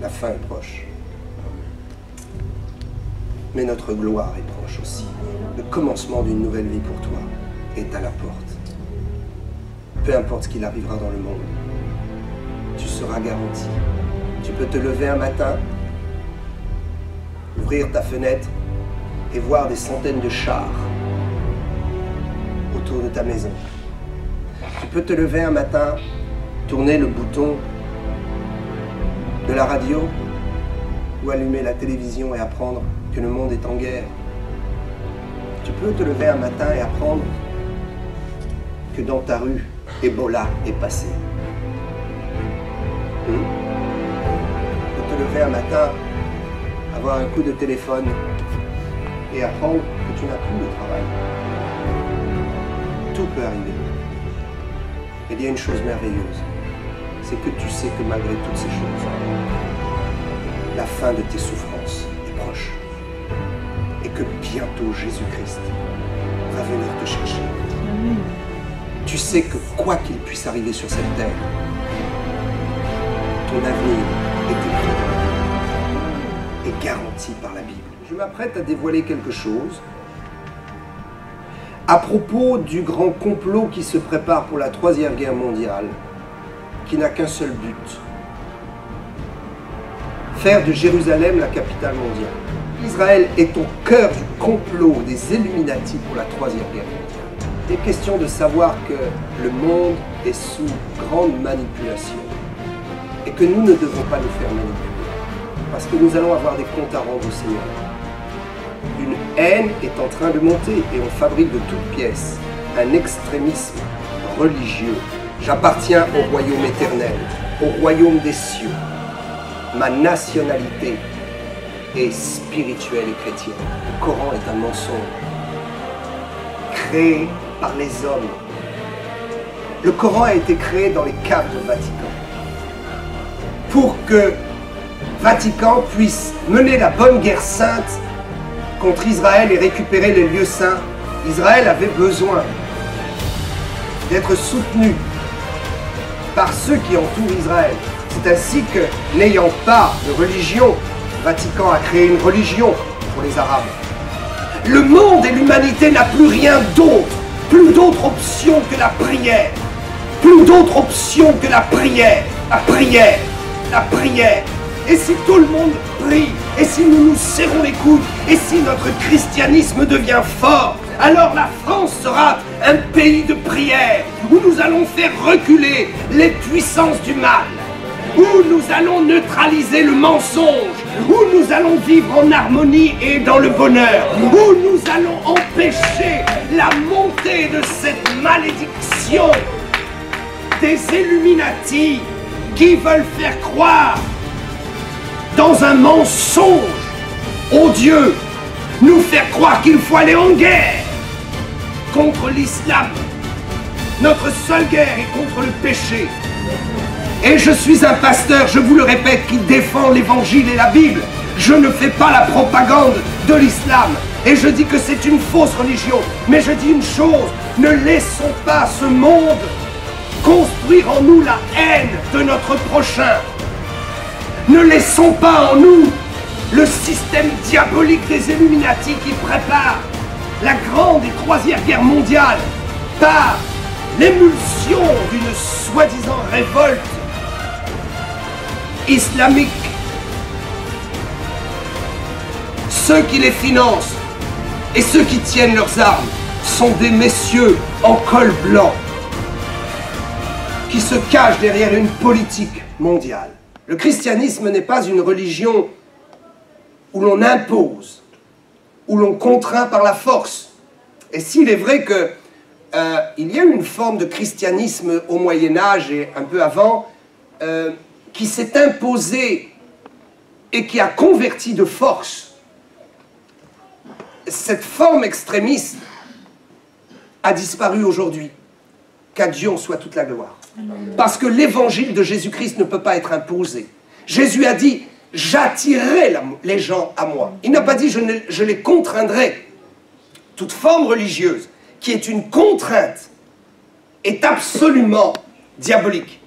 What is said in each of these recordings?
La fin est proche. Mais notre gloire est proche aussi. Le commencement d'une nouvelle vie pour toi est à la porte. Peu importe ce qu'il arrivera dans le monde, tu seras garanti. Tu peux te lever un matin, ouvrir ta fenêtre et voir des centaines de chars autour de ta maison. Tu peux te lever un matin, tourner le bouton de la radio ou allumer la télévision et apprendre que le monde est en guerre. Tu peux te lever un matin et apprendre que dans ta rue, Ebola est passé. Tu peux te lever un matin, avoir un coup de téléphone et apprendre que tu n'as plus de travail. Tout peut arriver. Et il y a une chose merveilleuse, c'est que tu sais que malgré toutes ces choses, la fin de tes souffrances est proche. Et que bientôt Jésus-Christ va venir te chercher. Amen. Tu sais que quoi qu'il puisse arriver sur cette terre, ton avenir est écrit et garanti par la Bible. Je m'apprête à dévoiler quelque chose à propos du grand complot qui se prépare pour la Troisième Guerre mondiale, qui n'a qu'un seul but: faire de Jérusalem la capitale mondiale. Israël est au cœur du complot des Illuminati pour la Troisième Guerre mondiale. Il est question de savoir que le monde est sous grande manipulation et que nous ne devons pas nous faire manipuler parce que nous allons avoir des comptes à rendre au Seigneur. Une haine est en train de monter et on fabrique de toutes pièces un extrémisme religieux. J'appartiens au royaume éternel, au royaume des cieux. Ma nationalité est spirituelle et chrétienne. Le Coran est un mensonge créé par les hommes. Le Coran a été créé dans les caves du Vatican pour que Vatican puisse mener la bonne guerre sainte contre Israël et récupérer les lieux saints. Israël avait besoin d'être soutenu par ceux qui entourent Israël. C'est ainsi que, n'ayant pas de religion, le Vatican a créé une religion pour les Arabes. Le monde et l'humanité n'a plus rien d'autre, plus d'autre option que la prière, plus d'autre option que la prière, la prière, la prière. Et si tout le monde prie, et si nous nous serrons les coudes, et si notre christianisme devient fort, alors la France sera un pays de prière, où nous allons faire reculer les puissances du mal, où nous allons neutraliser le mensonge, où nous allons vivre en harmonie et dans le bonheur, où nous allons empêcher la montée de cette malédiction des Illuminati qui veulent faire croire dans un mensonge au Dieu, nous faire croire qu'il faut aller en guerre contre l'islam. Notre seule guerre est contre le péché. Et je suis un pasteur, je vous le répète, qui défend l'évangile et la Bible. Je ne fais pas la propagande de l'islam. Et je dis que c'est une fausse religion. Mais je dis une chose, ne laissons pas ce monde construire en nous la haine de notre prochain. Ne laissons pas en nous le système diabolique des Illuminati qui prépare la grande et troisième guerre mondiale par l'émulsion d'une soi-disant révolte islamique. Ceux qui les financent et ceux qui tiennent leurs armes sont des messieurs en col blanc qui se cachent derrière une politique mondiale. Le christianisme n'est pas une religion où l'on impose, où l'on contraint par la force. Et s'il est vrai que il y a une forme de christianisme au Moyen-Âge et un peu avant qui s'est imposée et qui a converti de force, cette forme extrémiste a disparu aujourd'hui. Qu'à Dieu en soit toute la gloire. Parce que l'évangile de Jésus-Christ ne peut pas être imposé. Jésus a dit, j'attirerai les gens à moi. Il n'a pas dit, je les contraindrai. Toute forme religieuse qui est une contrainte est absolument diabolique.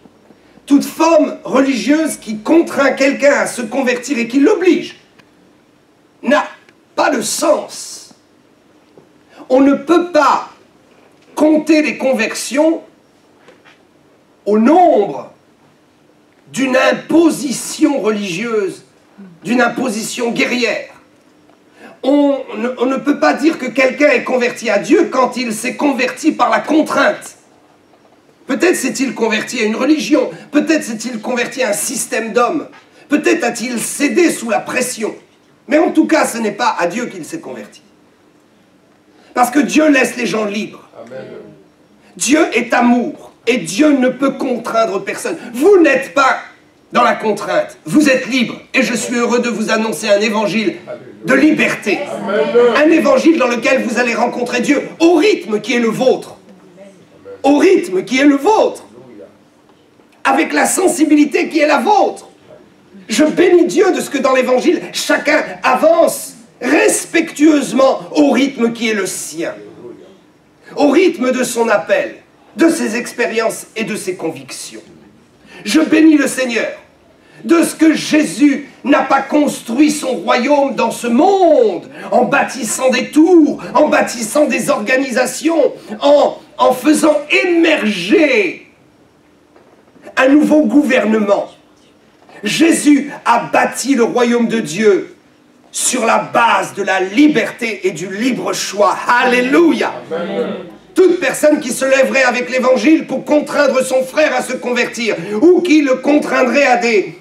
toute forme religieuse qui contraint quelqu'un à se convertir et qui l'oblige n'a pas de sens. On ne peut pas compter les conversions au nombre d'une imposition religieuse, d'une imposition guerrière. On ne peut pas dire que quelqu'un est converti à Dieu quand il s'est converti par la contrainte. Peut-être s'est-il converti à une religion, peut-être s'est-il converti à un système d'hommes, peut-être a-t-il cédé sous la pression. Mais en tout cas, ce n'est pas à Dieu qu'il s'est converti. Parce que Dieu laisse les gens libres. Amen. Dieu est amour et Dieu ne peut contraindre personne. Vous n'êtes pas dans la contrainte, vous êtes libre et je suis heureux de vous annoncer un évangile de liberté. Amen. Un évangile dans lequel vous allez rencontrer Dieu au rythme qui est le vôtre. Au rythme qui est le vôtre. Avec la sensibilité qui est la vôtre. Je bénis Dieu de ce que dans l'évangile, chacun avance respectueusement au rythme qui est le sien. Au rythme de son appel, de ses expériences et de ses convictions. Je bénis le Seigneur de ce que Jésus n'a pas construit son royaume dans ce monde en bâtissant des tours, en bâtissant des organisations, en faisant émerger un nouveau gouvernement. Jésus a bâti le royaume de Dieu sur la base de la liberté et du libre choix. Alléluia! Amen. Toute personne qui se lèverait avec l'évangile pour contraindre son frère à se convertir ou qui le contraindrait à des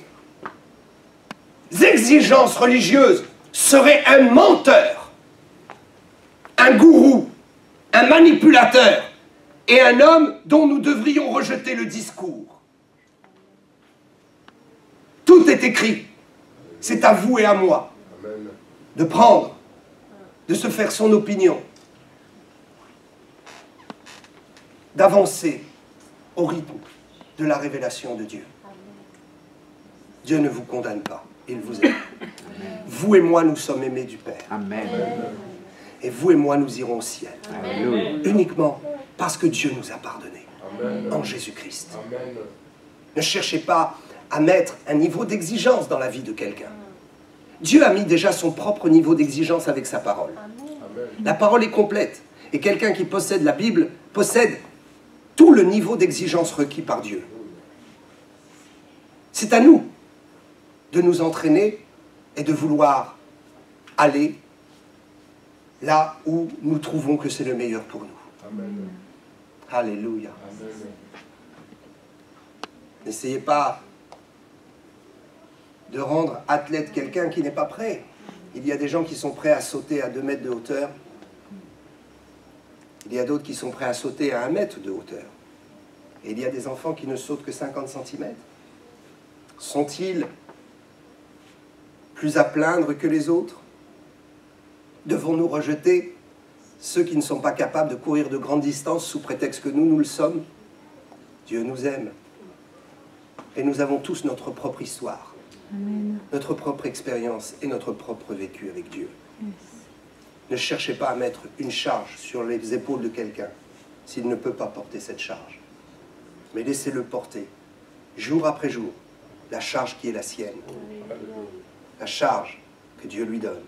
exigences religieuses serait un menteur, un gourou, un manipulateur et un homme dont nous devrions rejeter le discours. Tout est écrit. C'est à vous et à moi de prendre, de se faire son opinion, d'avancer au rythme de la révélation de Dieu. Dieu ne vous condamne pas, il vous aime. Vous et moi, nous sommes aimés du Père. Amen. Et vous et moi, nous irons au ciel. Amen. Uniquement parce que Dieu nous a pardonné. Amen. En Jésus-Christ. Ne cherchez pas à mettre un niveau d'exigence dans la vie de quelqu'un. Dieu a mis déjà son propre niveau d'exigence avec sa parole. Amen. La parole est complète. Et quelqu'un qui possède la Bible possède tout le niveau d'exigence requis par Dieu. C'est à nous de nous entraîner et de vouloir aller là où nous trouvons que c'est le meilleur pour nous. Amen. Alléluia. N'essayez pas de rendre athlète quelqu'un qui n'est pas prêt. Il y a des gens qui sont prêts à sauter à 2 mètres de hauteur. Il y a d'autres qui sont prêts à sauter à 1 mètre de hauteur. Et il y a des enfants qui ne sautent que 50 cm. Sont-ils plus à plaindre que les autres? Devons-nous rejeter ceux qui ne sont pas capables de courir de grandes distances sous prétexte que nous le sommes? Dieu nous aime. Et nous avons tous notre propre histoire, Amen. Notre propre expérience et notre propre vécu avec Dieu. Yes. Ne cherchez pas à mettre une charge sur les épaules de quelqu'un s'il ne peut pas porter cette charge. Mais laissez-le porter, jour après jour, la charge qui est la sienne. La charge que Dieu lui donne.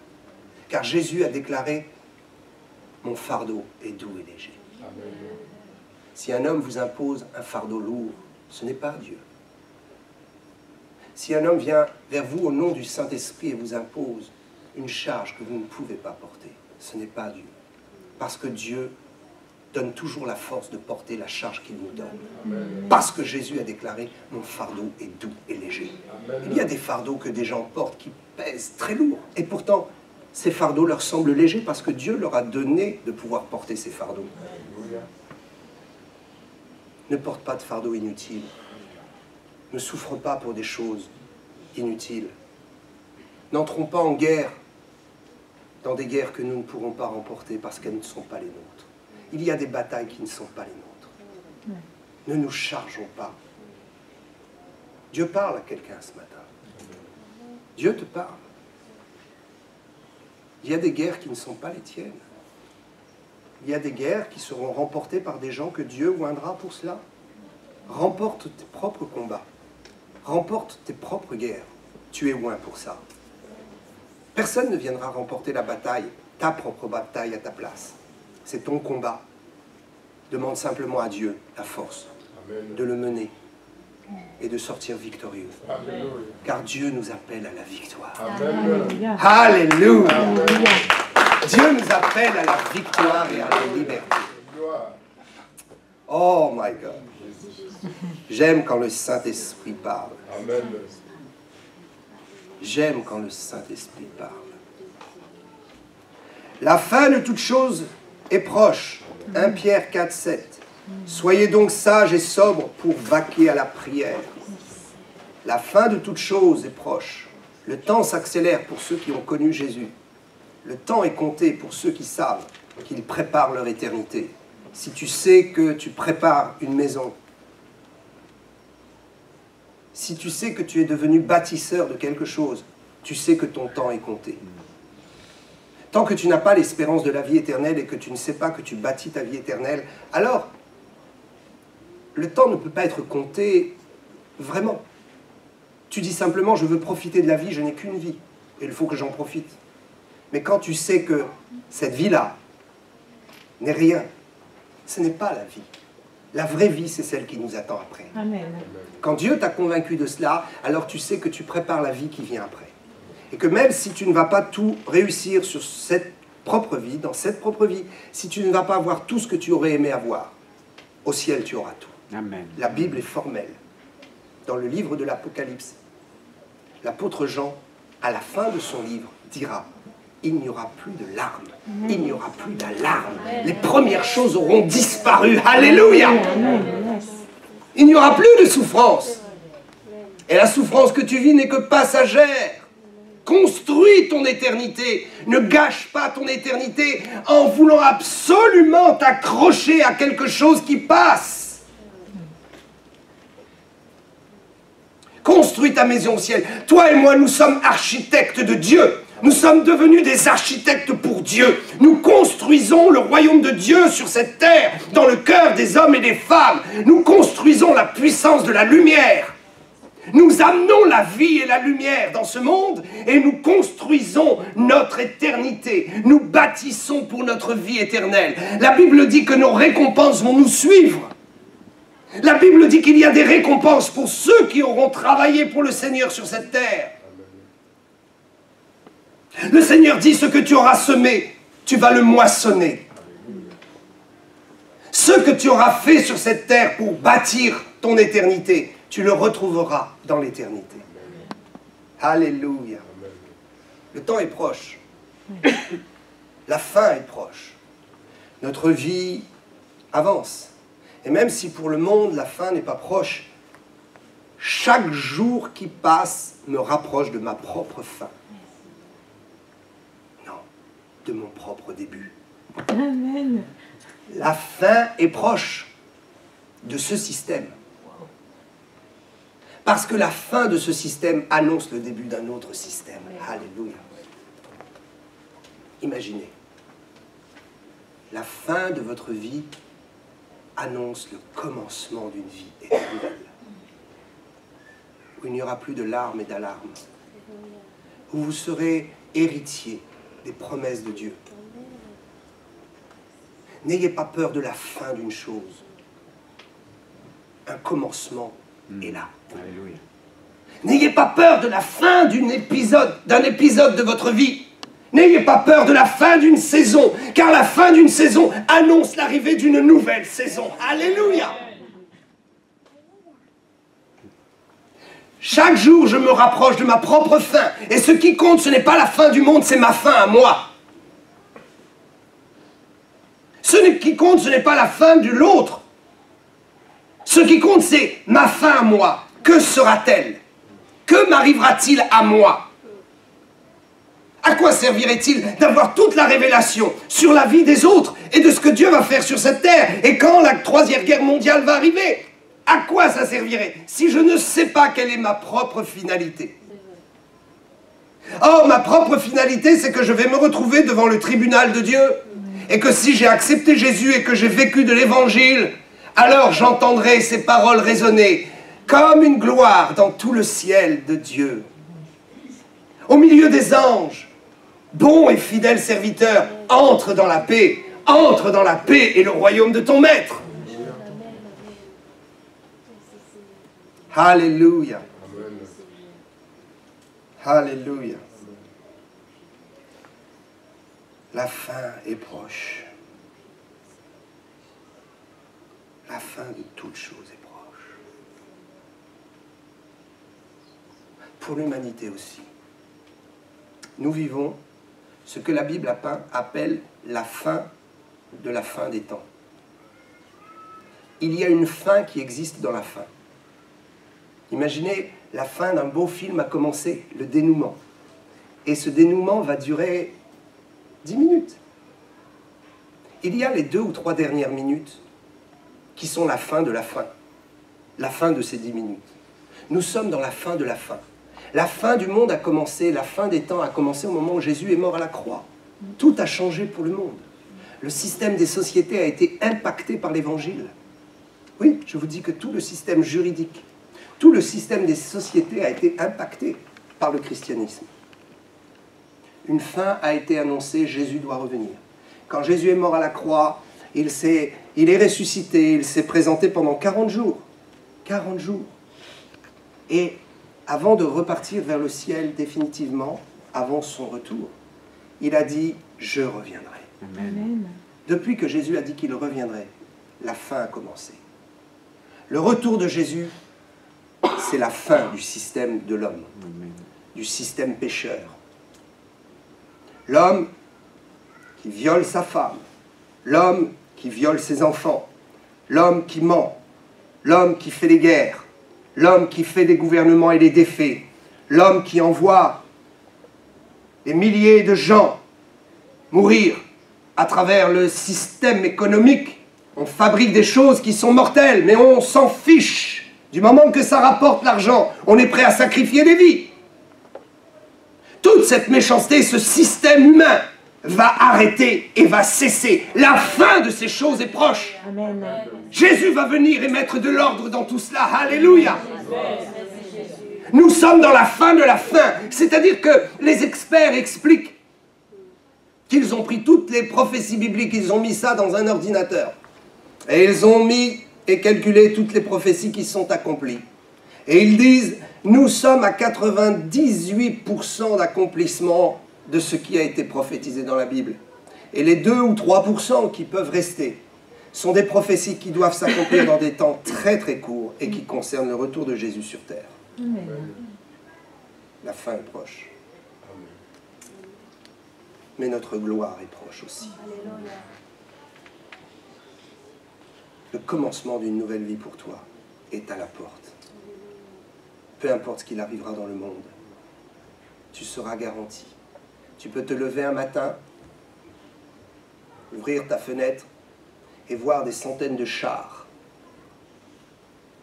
Car Jésus a déclaré « Mon fardeau est doux et léger ». Si un homme vous impose un fardeau lourd, ce n'est pas Dieu. Si un homme vient vers vous au nom du Saint-Esprit et vous impose une charge que vous ne pouvez pas porter, ce n'est pas Dieu. Parce que Dieu donne toujours la force de porter la charge qu'il nous donne. Amen. Parce que Jésus a déclaré « Mon fardeau est doux et léger ». Il y a des fardeaux que des gens portent qui pèsent très lourd. Et pourtant, ces fardeaux leur semblent légers parce que Dieu leur a donné de pouvoir porter ces fardeaux. Ne porte pas de fardeau inutile. Ne souffre pas pour des choses inutiles. N'entrons pas en guerre, dans des guerres que nous ne pourrons pas remporter parce qu'elles ne sont pas les nôtres. Il y a des batailles qui ne sont pas les nôtres. Ne nous chargeons pas. Dieu parle à quelqu'un ce matin. Dieu te parle. Il y a des guerres qui ne sont pas les tiennes. Il y a des guerres qui seront remportées par des gens que Dieu oindra pour cela. Remporte tes propres combats. Remporte tes propres guerres. Tu es loin pour ça. Personne ne viendra remporter la bataille, ta propre bataille à ta place. C'est ton combat. Demande simplement à Dieu la force de le mener et de sortir victorieux. Amen. Car Dieu nous appelle à la victoire. Amen. Alléluia. Dieu nous appelle à la victoire et à la liberté. Oh my God. J'aime quand le Saint-Esprit parle. Amen. J'aime quand le Saint-Esprit parle. La fin de toute chose est proche. 1 Pierre 4, 7. Soyez donc sages et sobres pour vaquer à la prière. La fin de toute chose est proche. Le temps s'accélère pour ceux qui ont connu Jésus. Le temps est compté pour ceux qui savent qu'ils préparent leur éternité. Si tu sais que tu prépares une maison, si tu sais que tu es devenu bâtisseur de quelque chose, tu sais que ton temps est compté. Tant que tu n'as pas l'espérance de la vie éternelle et que tu ne sais pas que tu bâtis ta vie éternelle, alors le temps ne peut pas être compté vraiment. Tu dis simplement, je veux profiter de la vie, je n'ai qu'une vie, et il faut que j'en profite. Mais quand tu sais que cette vie-là n'est rien, ce n'est pas la vie. La vraie vie, c'est celle qui nous attend après. Amen. Quand Dieu t'a convaincu de cela, alors tu sais que tu prépares la vie qui vient après. Et que même si tu ne vas pas tout réussir sur cette propre vie, dans cette propre vie, si tu ne vas pas avoir tout ce que tu aurais aimé avoir, au ciel tu auras tout. Amen. La Bible est formelle. Dans le livre de l'Apocalypse, l'apôtre Jean, à la fin de son livre, dira « Il n'y aura plus de larmes, il n'y aura plus d'alarmes, les premières choses auront disparu. » Alléluia. Il n'y aura plus de souffrance. Et la souffrance que tu vis n'est que passagère. Construis ton éternité. Ne gâche pas ton éternité en voulant absolument t'accrocher à quelque chose qui passe. Construis ta maison au ciel. Toi et moi, nous sommes architectes de Dieu. Nous sommes devenus des architectes pour Dieu. Nous construisons le royaume de Dieu sur cette terre, dans le cœur des hommes et des femmes. Nous construisons la puissance de la lumière. Nous amenons la vie et la lumière dans ce monde et nous construisons notre éternité. Nous bâtissons pour notre vie éternelle. La Bible dit que nos récompenses vont nous suivre. La Bible dit qu'il y a des récompenses pour ceux qui auront travaillé pour le Seigneur sur cette terre. Le Seigneur dit, ce que tu auras semé, tu vas le moissonner. Ce que tu auras fait sur cette terre pour bâtir ton éternité, tu le retrouveras dans l'éternité. Alléluia. Le temps est proche. La fin est proche. Notre vie avance. Et même si pour le monde, la fin n'est pas proche, chaque jour qui passe me rapproche de ma propre fin. Non, de mon propre début. Amen. La fin est proche de ce système. Parce que la fin de ce système annonce le début d'un autre système. Alléluia. Imaginez. La fin de votre vie annonce le commencement d'une vie éternelle. Où il n'y aura plus de larmes et d'alarmes. Où vous serez héritier des promesses de Dieu. N'ayez pas peur de la fin d'une chose. Un commencement est là. Alléluia. N'ayez pas peur de la fin d'un épisode de votre vie. N'ayez pas peur de la fin d'une saison, car la fin d'une saison annonce l'arrivée d'une nouvelle saison. Alléluia. Chaque jour, je me rapproche de ma propre fin. Et ce qui compte, ce n'est pas la fin du monde, c'est ma fin à moi. Ce qui compte, ce n'est pas la fin de l'autre. Ce qui compte, c'est ma fin à moi. Que sera-t-elle? Que m'arrivera-t-il à moi? À quoi servirait-il d'avoir toute la révélation sur la vie des autres et de ce que Dieu va faire sur cette terre? Et quand la Troisième Guerre mondiale va arriver, à quoi ça servirait si je ne sais pas quelle est ma propre finalité? Oh, ma propre finalité, c'est que je vais me retrouver devant le tribunal de Dieu et que si j'ai accepté Jésus et que j'ai vécu de l'Évangile, alors j'entendrai ces paroles résonner. comme une gloire dans tout le ciel de Dieu. Au milieu des anges, bon et fidèle serviteur, entre dans la paix et le royaume de ton maître. Alléluia. Alléluia. La fin est proche. La fin de toute chose est proche. Pour l'humanité aussi. Nous vivons ce que la Bible appelle la fin de la fin des temps. Il y a une fin qui existe dans la fin. Imaginez, la fin d'un beau film a commencé, le dénouement. Et ce dénouement va durer 10 minutes. Il y a les 2 ou 3 dernières minutes qui sont la fin de la fin. La fin de ces 10 minutes. Nous sommes dans la fin de la fin. La fin du monde a commencé, la fin des temps a commencé au moment où Jésus est mort à la croix. Tout a changé pour le monde. Le système des sociétés a été impacté par l'Évangile. Oui, je vous dis que tout le système juridique, tout le système des sociétés a été impacté par le christianisme. Une fin a été annoncée, Jésus doit revenir. Quand Jésus est mort à la croix, il est ressuscité, il s'est présenté pendant 40 jours. 40 jours. Et avant de repartir vers le ciel définitivement, avant son retour, il a dit « Je reviendrai ». Amen. Depuis que Jésus a dit qu'il reviendrait, la fin a commencé. Le retour de Jésus, c'est la fin du système de l'homme, du système pécheur. L'homme qui viole sa femme, l'homme qui viole ses enfants, l'homme qui ment, l'homme qui fait des guerres, l'homme qui fait des gouvernements et les défait, l'homme qui envoie des milliers de gens mourir à travers le système économique. On fabrique des choses qui sont mortelles, mais on s'en fiche. Du moment que ça rapporte l'argent, on est prêt à sacrifier des vies. Toute cette méchanceté, ce système humain va arrêter et va cesser. La fin de ces choses est proche. Amen. Jésus va venir et mettre de l'ordre dans tout cela. Alléluia. Nous sommes dans la fin de la fin. C'est-à-dire que les experts expliquent qu'ils ont pris toutes les prophéties bibliques, ils ont mis ça dans un ordinateur. Et ils ont mis et calculé toutes les prophéties qui sont accomplies. Et ils disent, nous sommes à 98% d'accomplissement de ce qui a été prophétisé dans la Bible. Et les 2 ou 3% qui peuvent rester sont des prophéties qui doivent s'accomplir dans des temps très très courts et qui concernent le retour de Jésus sur terre. Amen. La fin est proche. Mais notre gloire est proche aussi. Le commencement d'une nouvelle vie pour toi est à la porte. Peu importe ce qu'il arrivera dans le monde, tu seras garanti. Tu peux te lever un matin, ouvrir ta fenêtre et voir des centaines de chars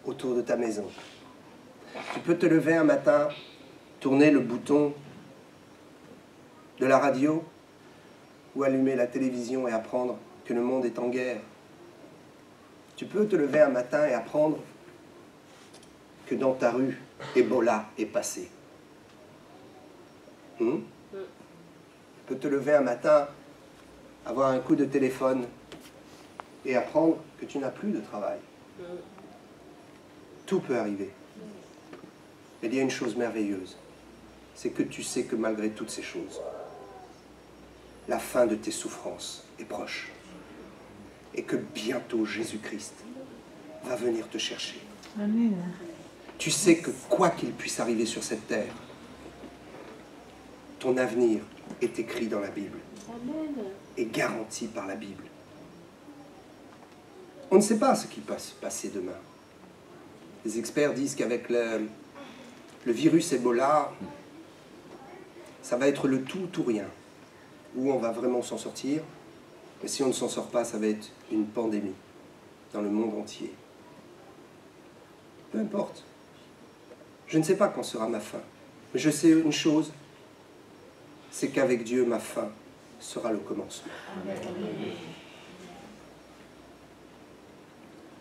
autour de ta maison. Tu peux te lever un matin, tourner le bouton de la radio ou allumer la télévision et apprendre que le monde est en guerre. Tu peux te lever un matin et apprendre que dans ta rue, Ebola est passé. Tu peux te lever un matin, avoir un coup de téléphone et apprendre que tu n'as plus de travail. Tout peut arriver. Mais il y a une chose merveilleuse, c'est que tu sais que malgré toutes ces choses, la fin de tes souffrances est proche. Et que bientôt Jésus-Christ va venir te chercher. Amen. Tu sais que quoi qu'il puisse arriver sur cette terre, ton avenir est écrit dans la Bible. Amen. Et garanti par la Bible. On ne sait pas ce qui va se passer demain. Les experts disent qu'avec le virus Ebola, ça va être le tout ou rien. Où on va vraiment s'en sortir. Mais si on ne s'en sort pas, ça va être une pandémie dans le monde entier. Peu importe. Je ne sais pas quand sera ma fin. Mais je sais une chose, c'est qu'avec Dieu, ma fin sera le commencement.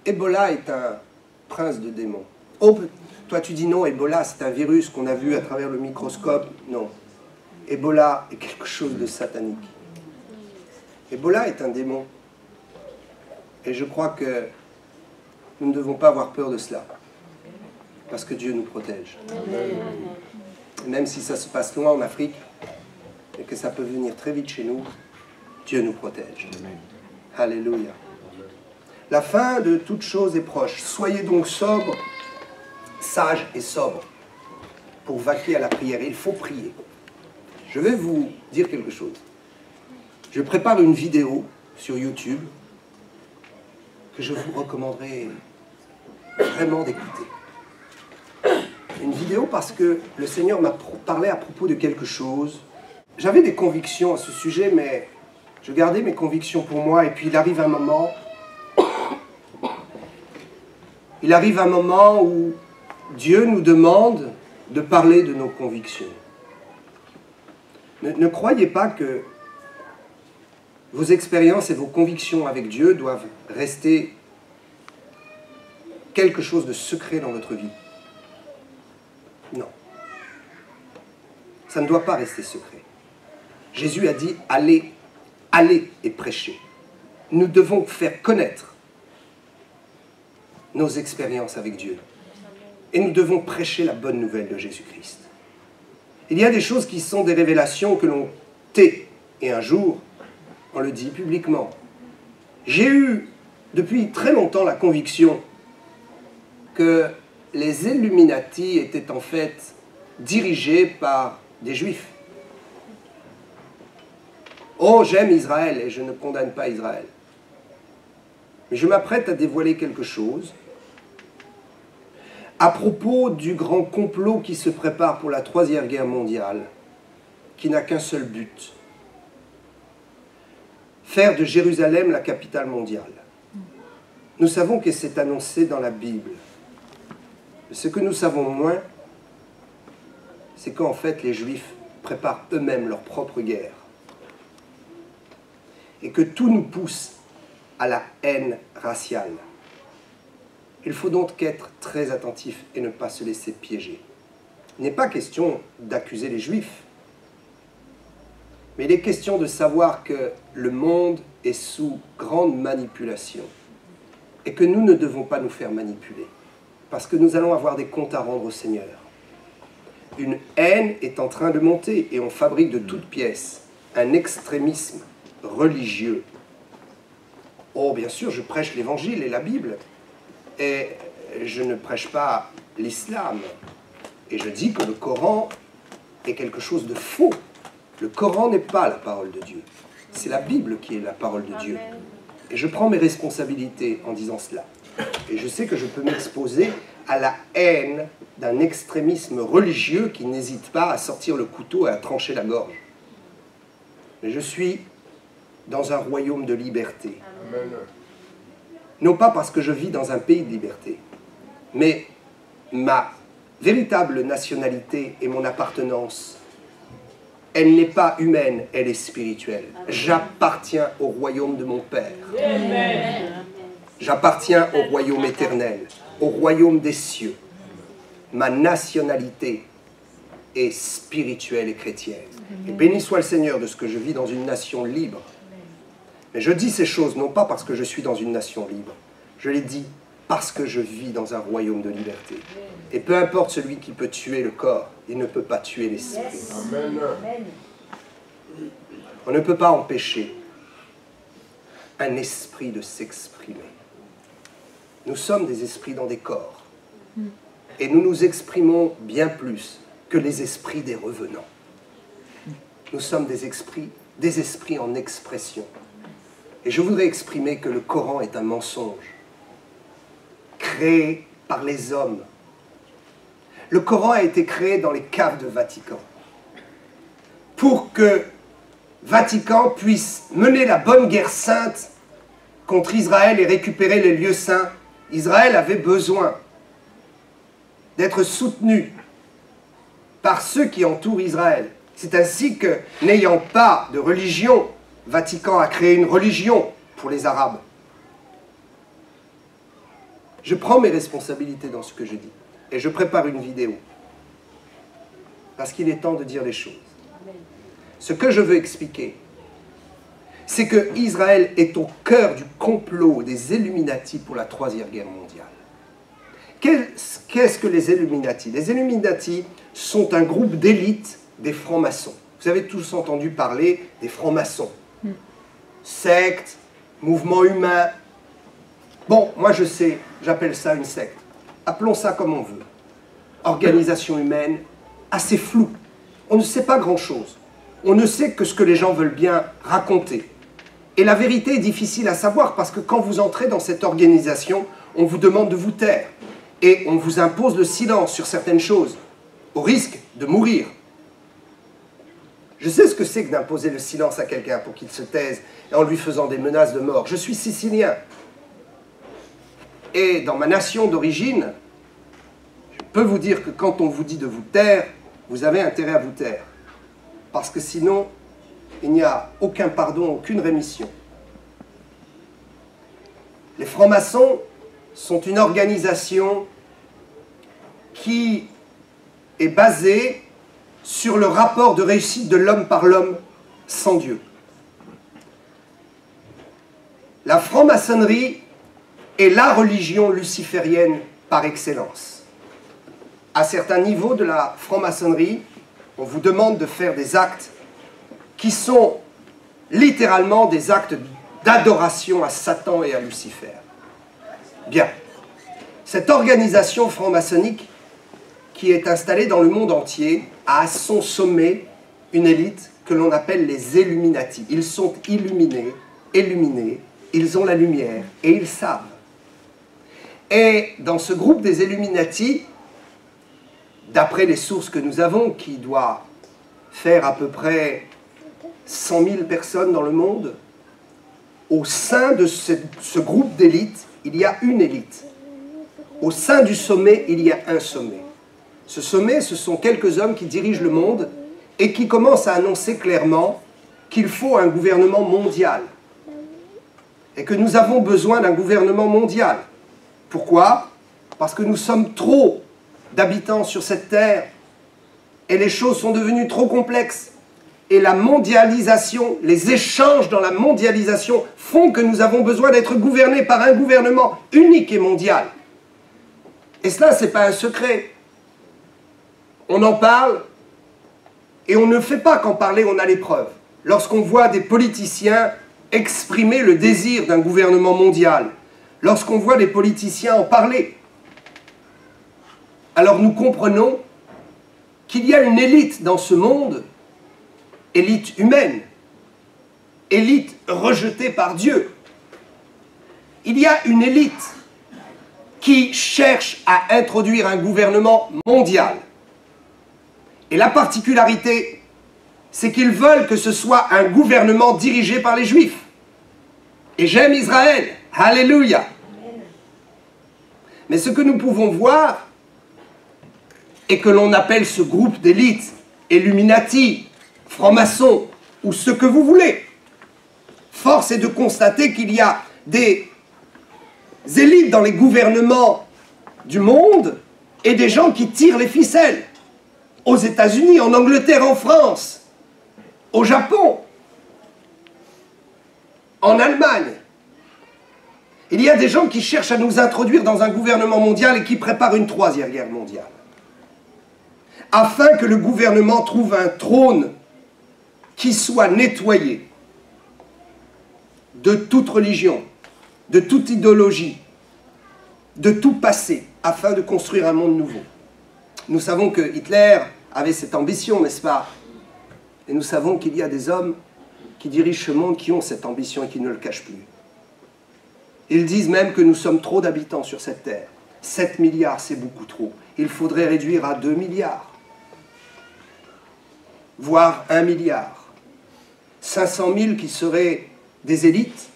Ebola est un prince de démons. Oh, toi tu dis non, Ebola c'est un virus qu'on a vu à travers le microscope. Non. Ebola est quelque chose de satanique. Ebola est un démon. Et je crois que nous ne devons pas avoir peur de cela. Parce que Dieu nous protège. Et même si ça se passe loin en Afrique, et que ça peut venir très vite chez nous, Dieu nous protège. Alléluia. La fin de toute chose est proche. Soyez donc sobres, sages et sobres, pour vaquer à la prière. Il faut prier. Je vais vous dire quelque chose. Je prépare une vidéo sur YouTube que je vous recommanderais vraiment d'écouter. Une vidéo parce que le Seigneur m'a parlé à propos de quelque chose. J'avais des convictions à ce sujet, mais je gardais mes convictions pour moi. Et puis il arrive un moment où Dieu nous demande de parler de nos convictions. Ne croyez pas que vos expériences et vos convictions avec Dieu doivent rester quelque chose de secret dans votre vie. Non. Ça ne doit pas rester secret. Jésus a dit « Allez, allez et prêchez ». Nous devons faire connaître nos expériences avec Dieu. Et nous devons prêcher la bonne nouvelle de Jésus-Christ. Il y a des choses qui sont des révélations que l'on tait. Et un jour, on le dit publiquement. J'ai eu depuis très longtemps la conviction que les Illuminati étaient en fait dirigés par des Juifs. Oh, j'aime Israël et je ne condamne pas Israël. Mais je m'apprête à dévoiler quelque chose à propos du grand complot qui se prépare pour la Troisième Guerre mondiale, qui n'a qu'un seul but: faire de Jérusalem la capitale mondiale. Nous savons que c'est annoncé dans la Bible. Ce que nous savons moins, c'est qu'en fait les Juifs préparent eux-mêmes leur propre guerre. Et que tout nous pousse à la haine raciale. Il faut donc être très attentif et ne pas se laisser piéger. Il n'est pas question d'accuser les Juifs, mais il est question de savoir que le monde est sous grande manipulation et que nous ne devons pas nous faire manipuler, parce que nous allons avoir des comptes à rendre au Seigneur. Une haine est en train de monter et on fabrique de toutes pièces un extrémisme religieux. Oh, bien sûr, je prêche l'Évangile et la Bible, et je ne prêche pas l'islam. Et je dis que le Coran est quelque chose de faux. Le Coran n'est pas la parole de Dieu. C'est la Bible qui est la parole de Dieu. Et je prends mes responsabilités en disant cela. Et je sais que je peux m'exposer à la haine d'un extrémisme religieux qui n'hésite pas à sortir le couteau et à trancher la gorge. Mais je suis dans un royaume de liberté. Amen. Non pas parce que je vis dans un pays de liberté, mais ma véritable nationalité et mon appartenance, elle n'est pas humaine, elle est spirituelle. J'appartiens au royaume de mon Père. J'appartiens au royaume éternel, au royaume des cieux. Ma nationalité est spirituelle et chrétienne. Et béni soit le Seigneur de ce que je vis dans une nation libre. Mais je dis ces choses non pas parce que je suis dans une nation libre. Je les dis parce que je vis dans un royaume de liberté. Et peu importe celui qui peut tuer le corps, il ne peut pas tuer l'esprit. Amen. On ne peut pas empêcher un esprit de s'exprimer. Nous sommes des esprits dans des corps. Et nous nous exprimons bien plus que les esprits des revenants. Nous sommes des esprits en expression. Et je voudrais exprimer que le Coran est un mensonge, créé par les hommes. Le Coran a été créé dans les caves de Vatican, pour que Vatican puisse mener la bonne guerre sainte contre Israël et récupérer les lieux saints. Israël avait besoin d'être soutenu par ceux qui entourent Israël. C'est ainsi que, n'ayant pas de religion, Vatican a créé une religion pour les Arabes. Je prends mes responsabilités dans ce que je dis. Et je prépare une vidéo. Parce qu'il est temps de dire les choses. Ce que je veux expliquer, c'est que Israël est au cœur du complot des Illuminati pour la Troisième Guerre mondiale. Qu'est-ce que les Illuminati? Les Illuminati sont un groupe d'élite des francs-maçons. Vous avez tous entendu parler des francs-maçons. Secte, mouvement humain. Bon, moi je sais, j'appelle ça une secte. Appelons ça comme on veut. Organisation humaine, assez floue. On ne sait pas grand-chose. On ne sait que ce que les gens veulent bien raconter. Et la vérité est difficile à savoir parce que quand vous entrez dans cette organisation, on vous demande de vous taire. Et on vous impose le silence sur certaines choses, au risque de mourir. Je sais ce que c'est que d'imposer le silence à quelqu'un pour qu'il se taise en lui faisant des menaces de mort. Je suis sicilien. Et dans ma nation d'origine, je peux vous dire que quand on vous dit de vous taire, vous avez intérêt à vous taire. Parce que sinon, il n'y a aucun pardon, aucune rémission. Les francs-maçons sont une organisation qui est basée sur le rapport de réussite de l'homme par l'homme sans Dieu. La franc-maçonnerie est la religion luciférienne par excellence. À certains niveaux de la franc-maçonnerie, on vous demande de faire des actes qui sont littéralement des actes d'adoration à Satan et à Lucifer. Bien. Cette organisation franc-maçonnique qui est installée dans le monde entier a à son sommet une élite que l'on appelle les Illuminati. Ils sont illuminés, ils ont la lumière et ils savent. Et dans ce groupe des Illuminati, d'après les sources que nous avons, qui doit faire à peu près 100 000 personnes dans le monde, au sein de ce groupe d'élite, il y a une élite. Au sein du sommet, il y a un sommet. Ce sommet, ce sont quelques hommes qui dirigent le monde et qui commencent à annoncer clairement qu'il faut un gouvernement mondial. Et que nous avons besoin d'un gouvernement mondial. Pourquoi? Parce que nous sommes trop d'habitants sur cette terre et les choses sont devenues trop complexes. Et la mondialisation, les échanges dans la mondialisation font que nous avons besoin d'être gouvernés par un gouvernement unique et mondial. Et cela, ce n'est pas un secret. On en parle et on ne fait pas qu'en parler, on a les preuves. Lorsqu'on voit des politiciens exprimer le désir d'un gouvernement mondial, lorsqu'on voit des politiciens en parler, alors nous comprenons qu'il y a une élite dans ce monde, élite humaine, élite rejetée par Dieu. Il y a une élite qui cherche à introduire un gouvernement mondial. Et la particularité, c'est qu'ils veulent que ce soit un gouvernement dirigé par les Juifs. Et j'aime Israël. Alléluia. Mais ce que nous pouvons voir, et que l'on appelle ce groupe d'élite, Illuminati, francs-maçons, ou ce que vous voulez, force est de constater qu'il y a des élites dans les gouvernements du monde et des gens qui tirent les ficelles. Aux États-Unis, en Angleterre, en France, au Japon, en Allemagne. Il y a des gens qui cherchent à nous introduire dans un gouvernement mondial et qui préparent une troisième guerre mondiale. Afin que le gouvernement trouve un trône qui soit nettoyé de toute religion, de toute idéologie, de tout passé, afin de construire un monde nouveau. Nous savons que Hitler avait cette ambition, n'est-ce pas? Et nous savons qu'il y a des hommes qui dirigent ce monde qui ont cette ambition et qui ne le cachent plus. Ils disent même que nous sommes trop d'habitants sur cette terre. 7 milliards, c'est beaucoup trop. Il faudrait réduire à 2 milliards. Voire 1 milliard. 500 000 qui seraient des élites,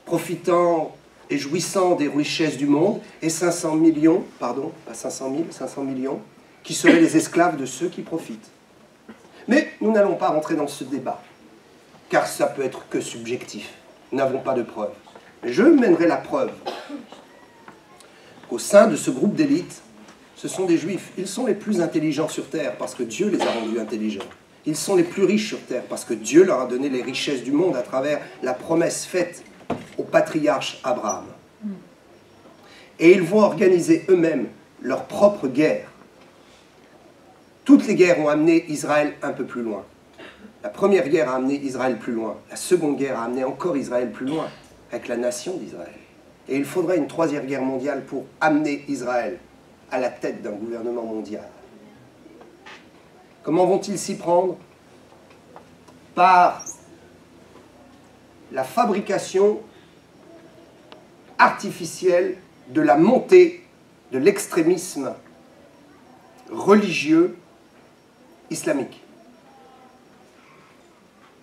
profitant et jouissant des richesses du monde, et 500 millions, pardon, pas 500 000, 500 millions, qui seraient les esclaves de ceux qui profitent. Mais nous n'allons pas rentrer dans ce débat, car ça peut être que subjectif. Nous n'avons pas de preuves. Mais je mènerai la preuve qu'au sein de ce groupe d'élite, ce sont des Juifs. Ils sont les plus intelligents sur terre parce que Dieu les a rendus intelligents. Ils sont les plus riches sur terre parce que Dieu leur a donné les richesses du monde à travers la promesse faite au patriarche Abraham. Et ils vont organiser eux-mêmes leur propre guerre. Toutes les guerres ont amené Israël un peu plus loin. La première guerre a amené Israël plus loin. La seconde guerre a amené encore Israël plus loin, avec la nation d'Israël. Et il faudrait une troisième guerre mondiale pour amener Israël à la tête d'un gouvernement mondial. Comment vont-ils s'y prendre? Par la fabrication artificielle de la montée de l'extrémisme religieux islamique.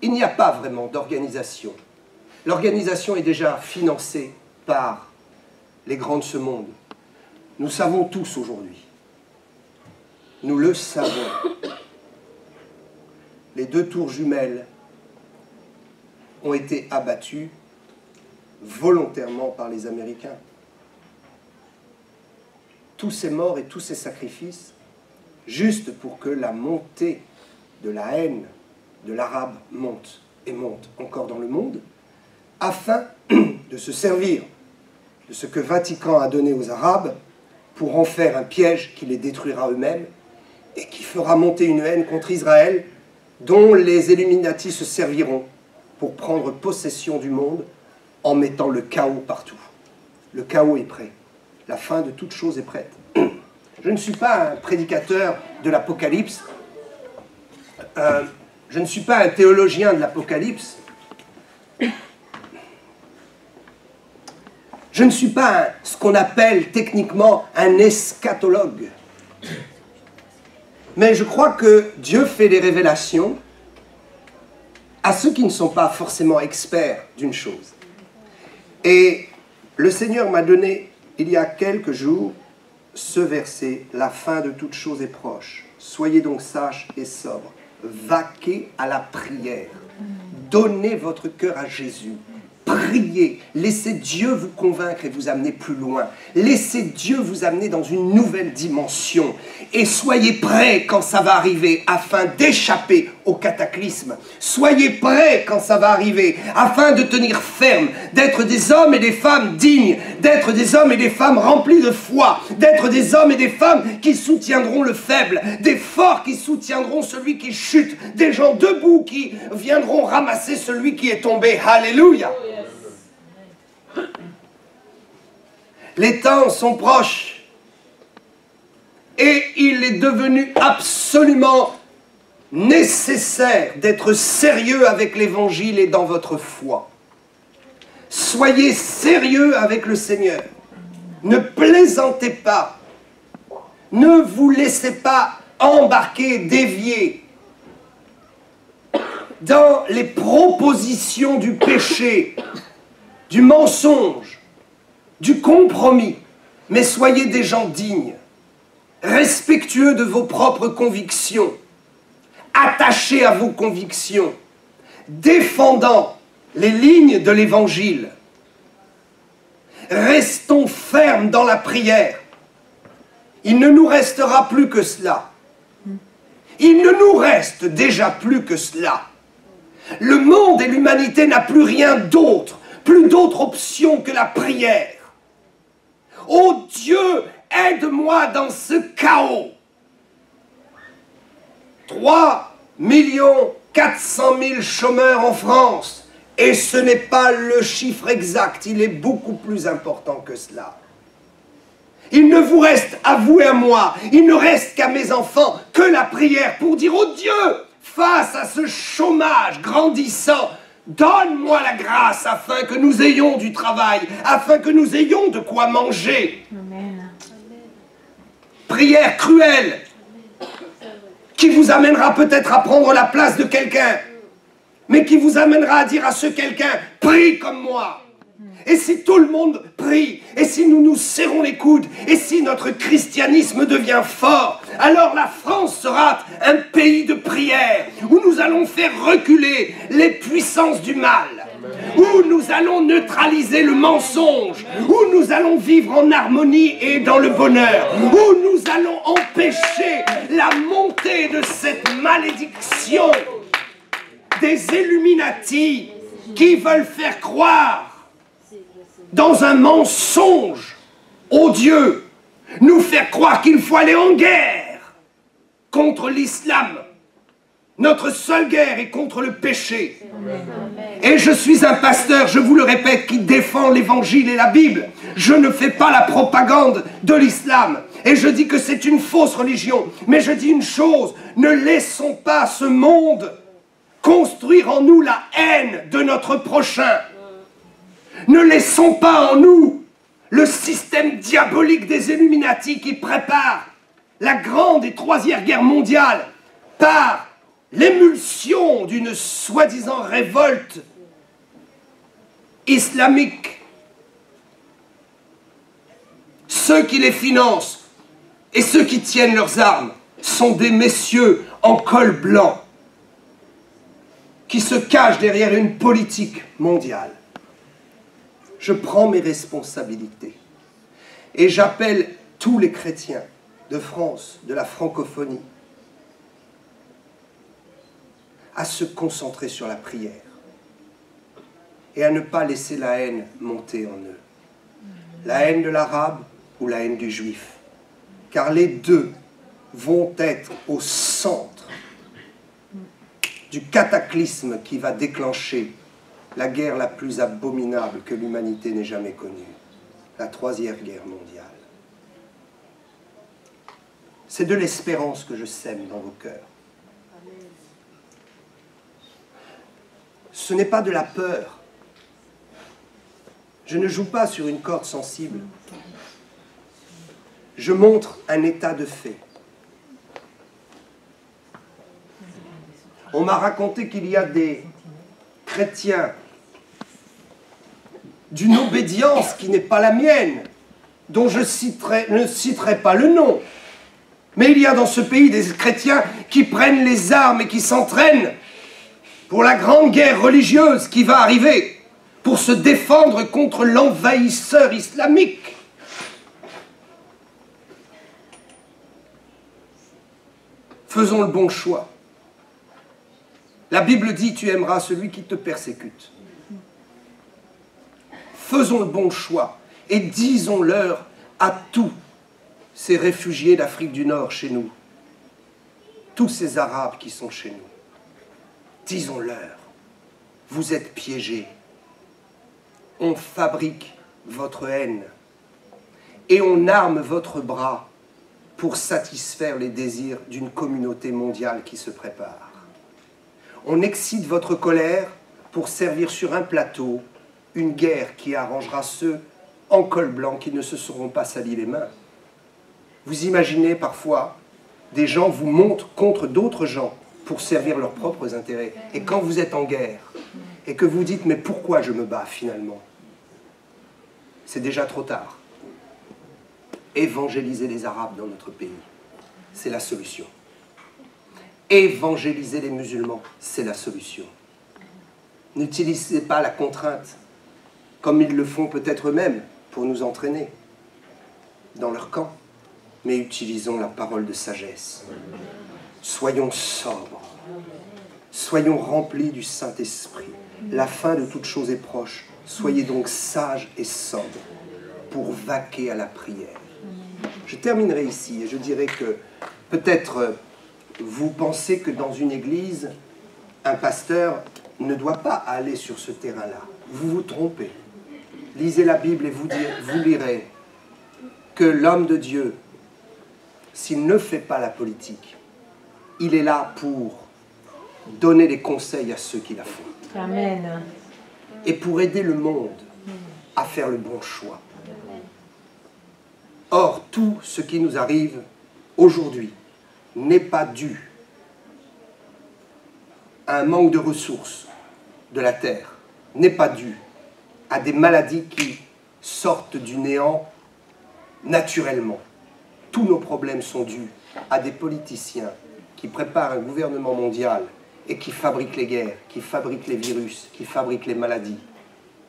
Il n'y a pas vraiment d'organisation. L'organisation est déjà financée par les grands de ce monde. Nous savons tous aujourd'hui. Nous le savons. Les 2 tours jumelles ont été abattues volontairement par les Américains. Tous ces morts et tous ces sacrifices, juste pour que la montée de la haine de l'arabe monte et monte encore dans le monde, afin de se servir de ce que Vatican a donné aux Arabes pour en faire un piège qui les détruira eux-mêmes et qui fera monter une haine contre Israël dont les Illuminati se serviront pour prendre possession du monde en mettant le chaos partout. Le chaos est prêt. La fin de toute chose est prête. Je ne suis pas un prédicateur de l'Apocalypse. Je ne suis pas un théologien de l'Apocalypse. Je ne suis pas ce qu'on appelle techniquement un eschatologue. Mais je crois que Dieu fait des révélations à ceux qui ne sont pas forcément experts d'une chose. Et le Seigneur m'a donné, il y a quelques jours, ce verset, « La fin de toute chose est proche. Soyez donc sages et sobres. Vaquez à la prière. Donnez votre cœur à Jésus. Priez. Laissez Dieu vous convaincre et vous amener plus loin. Laissez Dieu vous amener dans une nouvelle dimension. Et soyez prêts quand ça va arriver afin d'échapper au cataclysme. Soyez prêts quand ça va arriver afin de tenir ferme, d'être des hommes et des femmes dignes, d'être des hommes et des femmes remplis de foi, d'être des hommes et des femmes qui soutiendront le faible, des forts qui soutiendront celui qui chute, des gens debout qui viendront ramasser celui qui est tombé. Alléluia! Les temps sont proches et il est devenu absolument nécessaire d'être sérieux avec l'évangile et dans votre foi. Soyez sérieux avec le Seigneur. Ne plaisantez pas. Ne vous laissez pas embarquer, dévier dans les propositions du péché, du mensonge, du compromis, mais soyez des gens dignes, respectueux de vos propres convictions, attachés à vos convictions, défendant les lignes de l'Évangile. Restons fermes dans la prière. Il ne nous restera plus que cela. Il ne nous reste déjà plus que cela. Le monde et l'humanité n'a plus rien d'autre, plus d'autre option que la prière. Oh Dieu, aide-moi dans ce chaos. 3 400 000 chômeurs en France. Et ce n'est pas le chiffre exact, il est beaucoup plus important que cela. Il ne vous reste à vous et à moi, il ne reste qu'à mes enfants que la prière pour dire, oh Dieu, face à ce chômage grandissant, donne-moi la grâce afin que nous ayons du travail, afin que nous ayons de quoi manger. Amen. Prière cruelle qui vous amènera peut-être à prendre la place de quelqu'un, mais qui vous amènera à dire à ce quelqu'un, prie comme moi. Et si tout le monde prie, et si nous nous serrons les coudes, et si notre christianisme devient fort, alors la France sera un pays de prière, où nous allons faire reculer les puissances du mal. où nous allons neutraliser le mensonge, où nous allons vivre en harmonie et dans le bonheur, où nous allons empêcher la montée de cette malédiction des Illuminati qui veulent faire croire dans un mensonge odieux, nous faire croire qu'il faut aller en guerre contre l'islam. Notre seule guerre est contre le péché. Et je suis un pasteur, je vous le répète, qui défend l'évangile et la Bible. Je ne fais pas la propagande de l'islam. Et je dis que c'est une fausse religion. Mais je dis une chose, ne laissons pas ce monde construire en nous la haine de notre prochain. Ne laissons pas en nous le système diabolique des Illuminati qui prépare la grande et troisième guerre mondiale par l'émulsion d'une soi-disant révolte islamique. Ceux qui les financent et ceux qui tiennent leurs armes sont des messieurs en col blanc qui se cachent derrière une politique mondiale. Je prends mes responsabilités et j'appelle tous les chrétiens de France, de la francophonie, à se concentrer sur la prière et à ne pas laisser la haine monter en eux. La haine de l'arabe ou la haine du juif. Car les deux vont être au centre du cataclysme qui va déclencher la guerre la plus abominable que l'humanité n'ait jamais connue, la troisième guerre mondiale. C'est de l'espérance que je sème dans vos cœurs. Ce n'est pas de la peur. Je ne joue pas sur une corde sensible. Je montre un état de fait. On m'a raconté qu'il y a des chrétiens d'une obédience qui n'est pas la mienne, dont je ne citerai pas le nom. Mais il y a dans ce pays des chrétiens qui prennent les armes et qui s'entraînent pour la grande guerre religieuse qui va arriver, pour se défendre contre l'envahisseur islamique. Faisons le bon choix. La Bible dit, tu aimeras celui qui te persécute. Faisons le bon choix et disons-leur à tous ces réfugiés d'Afrique du Nord chez nous, tous ces Arabes qui sont chez nous, disons-leur, vous êtes piégés. On fabrique votre haine et on arme votre bras pour satisfaire les désirs d'une communauté mondiale qui se prépare. On excite votre colère pour servir sur un plateau une guerre qui arrangera ceux en col blanc qui ne se seront pas salis les mains. Vous imaginez parfois des gens vous montent contre d'autres gens pour servir leurs propres intérêts. Et quand vous êtes en guerre et que vous dites « mais pourquoi je me bats finalement ?» C'est déjà trop tard. Évangéliser les Arabes dans notre pays, c'est la solution. Évangéliser les musulmans, c'est la solution. N'utilisez pas la contrainte, comme ils le font peut-être eux-mêmes, pour nous entraîner dans leur camp, mais utilisons la parole de sagesse. Soyons sobres, soyons remplis du Saint-Esprit. La fin de toute chose est proche. Soyez donc sages et sobres pour vaquer à la prière. Je terminerai ici et je dirais que peut-être vous pensez que dans une église, un pasteur ne doit pas aller sur ce terrain-là. Vous vous trompez. Lisez la Bible et vous lirez que l'homme de Dieu, s'il ne fait pas la politique, il est là pour donner des conseils à ceux qui la font. Amen. Et pour aider le monde à faire le bon choix. Or, tout ce qui nous arrive aujourd'hui n'est pas dû à un manque de ressources de la terre, n'est pas dû à des maladies qui sortent du néant naturellement. Tous nos problèmes sont dus à des politiciens qui préparent un gouvernement mondial et qui fabrique les guerres, qui fabrique les virus, qui fabrique les maladies,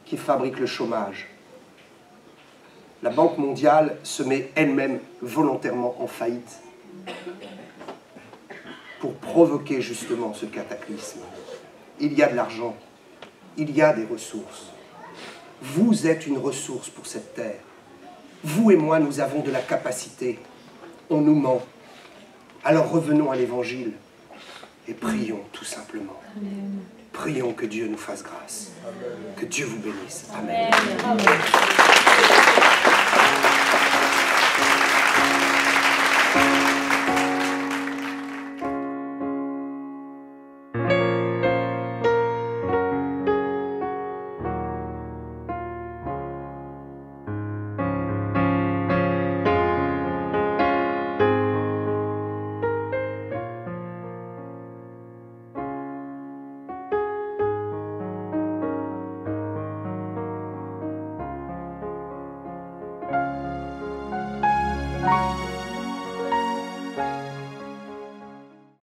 qui fabrique le chômage. La Banque mondiale se met elle-même volontairement en faillite pour provoquer justement ce cataclysme. Il y a de l'argent, il y a des ressources. Vous êtes une ressource pour cette terre. Vous et moi, nous avons de la capacité. On nous ment. Alors revenons à l'Évangile et prions tout simplement. Prions que Dieu nous fasse grâce. Que Dieu vous bénisse. Amen.